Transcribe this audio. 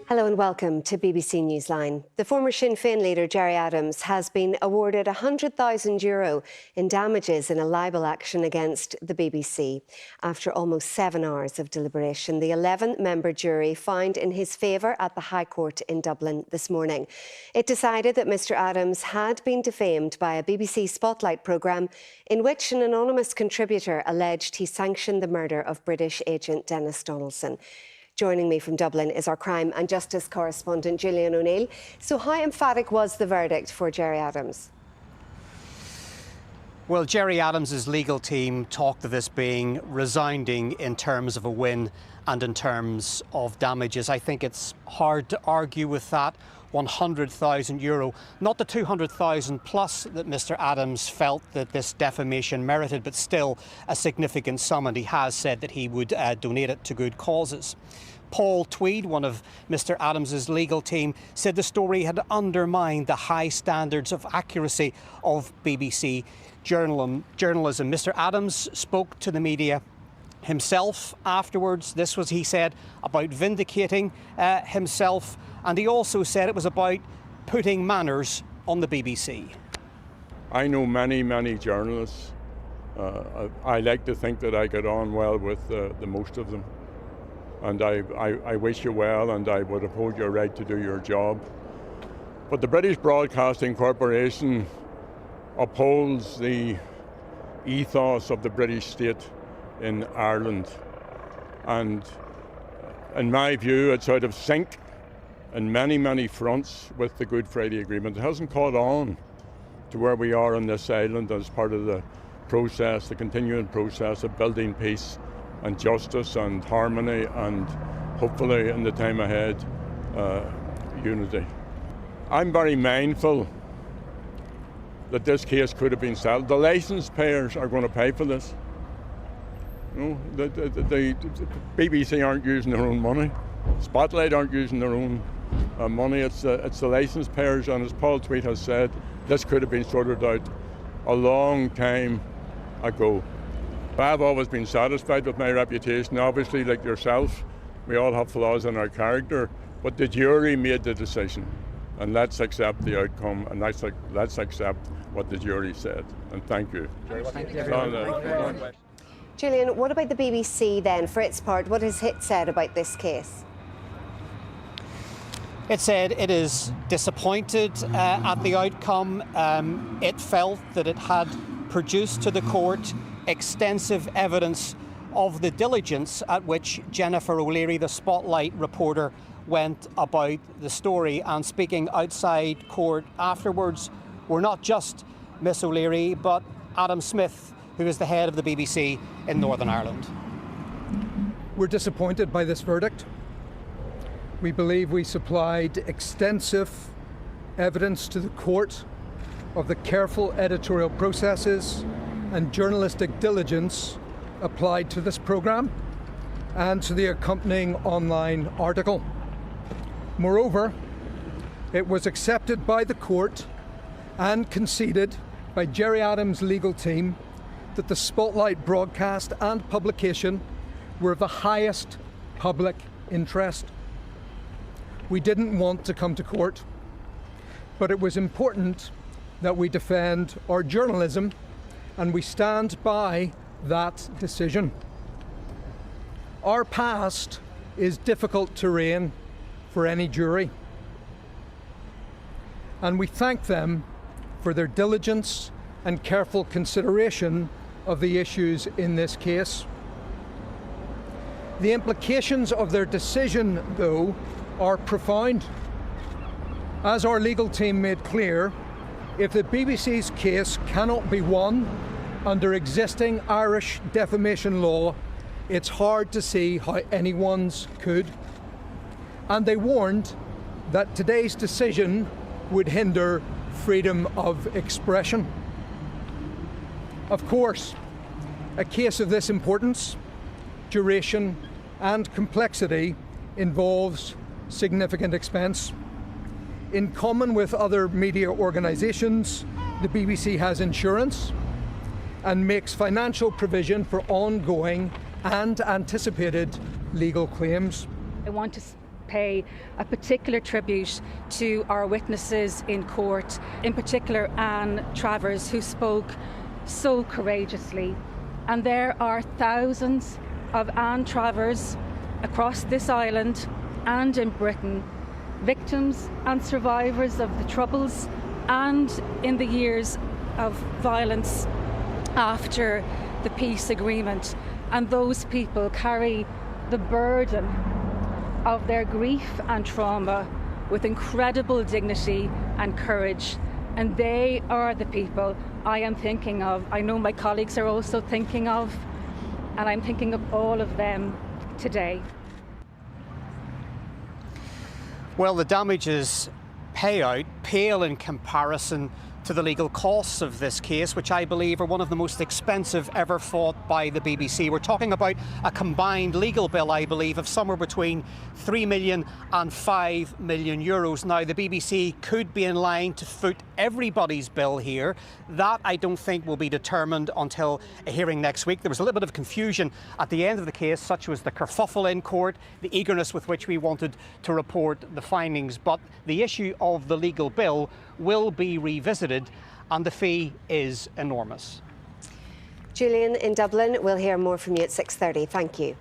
Hello and welcome to BBC Newsline. The former Sinn Féin leader Gerry Adams has been awarded €100,000 in damages in a libel action against the BBC. After almost 7 hours of deliberation, the 11-member jury found in his favour at the High Court in Dublin this morning. It decided that Mr Adams had been defamed by a BBC Spotlight programme in which an anonymous contributor alleged he sanctioned the murder of British agent Dennis Donaldson. Joining me from Dublin is our crime and justice correspondent, Gillian O'Neill. So how emphatic was the verdict for Gerry Adams? Well, Gerry Adams' legal team talked of this being resounding in terms of a win and in terms of damages. I think it's hard to argue with that. €100,000, not the 200,000 plus that Mr Adams felt that this defamation merited, but still a significant sum, and he has said that he would donate it to good causes. Paul Tweed, one of Mr Adams' legal team, said the story had undermined the high standards of accuracy of BBC journalism. Mr Adams spoke to the media himself afterwards. This was, he said, about vindicating himself, and he also said it was about putting manners on the BBC. I know many journalists. I like to think that I get on well with the most of them. And I wish you well, and I would uphold your right to do your job. But the British Broadcasting Corporation upholds the ethos of the British state in Ireland. And in my view, it's out of sync in many fronts with the Good Friday Agreement. It hasn't caught on to where we are on this island as part of the process, the continuing process of building peace and justice and harmony and hopefully in the time ahead, unity. I'm very mindful that this case could have been settled. The licence payers are going to pay for this. You know, the BBC aren't using their own money. Spotlight aren't using their own money. It's the licence payers, and as Paul Tweed has said, this could have been sorted out a long time ago. I've always been satisfied with my reputation. Obviously, like yourself, we all have flaws in our character, but the jury made the decision, and let's accept the outcome, and let's accept what the jury said. And thank you. Gillian, what about the BBC then? For its part, what has it said about this case? It said it is disappointed at the outcome. It felt that it had produced to the court extensive evidence of the diligence at which Jennifer O'Leary, the Spotlight reporter, went about the story. And speaking outside court afterwards were not just Miss O'Leary, but Adam Smith, who is the head of the BBC in Northern Ireland. We're disappointed by this verdict. We believe we supplied extensive evidence to the court of the careful editorial processes and journalistic diligence applied to this programme and to the accompanying online article. Moreover, it was accepted by the court and conceded by Gerry Adams' legal team that the Spotlight broadcast and publication were of the highest public interest. We didn't want to come to court, but it was important that we defend our journalism, and we stand by that decision. Our past is difficult terrain for any jury, and we thank them for their diligence and careful consideration of the issues in this case. The implications of their decision, though, are profound. As our legal team made clear, if the BBC's case cannot be won under existing Irish defamation law, it's hard to see how anyone's could. And they warned that today's decision would hinder freedom of expression. Of course, a case of this importance, duration, and complexity involves significant expense. In common with other media organisations, the BBC has insurance and makes financial provision for ongoing and anticipated legal claims. I want to pay a particular tribute to our witnesses in court, in particular Anne Travers, who spoke so courageously. And there are thousands of Anne Travers across this island and in Britain, victims and survivors of the Troubles and in the years of violence after the peace agreement. And those people carry the burden of their grief and trauma with incredible dignity and courage. And they are the people I am thinking of. I know my colleagues are also thinking of, and I'm thinking of all of them today. Well, the damages payout pale in comparison to the legal costs of this case, which I believe are one of the most expensive ever fought by the BBC. We're talking about a combined legal bill, I believe, of somewhere between 3 million and 5 million euros. Now, the BBC could be in line to foot everybody's bill here. That, I don't think, will be determined until a hearing next week. There was a little bit of confusion at the end of the case, such was the kerfuffle in court, the eagerness with which we wanted to report the findings. But the issue of the legal bill will be revisited, and the fee is enormous. Julian in Dublin, we'll hear more from you at 6:30. Thank you.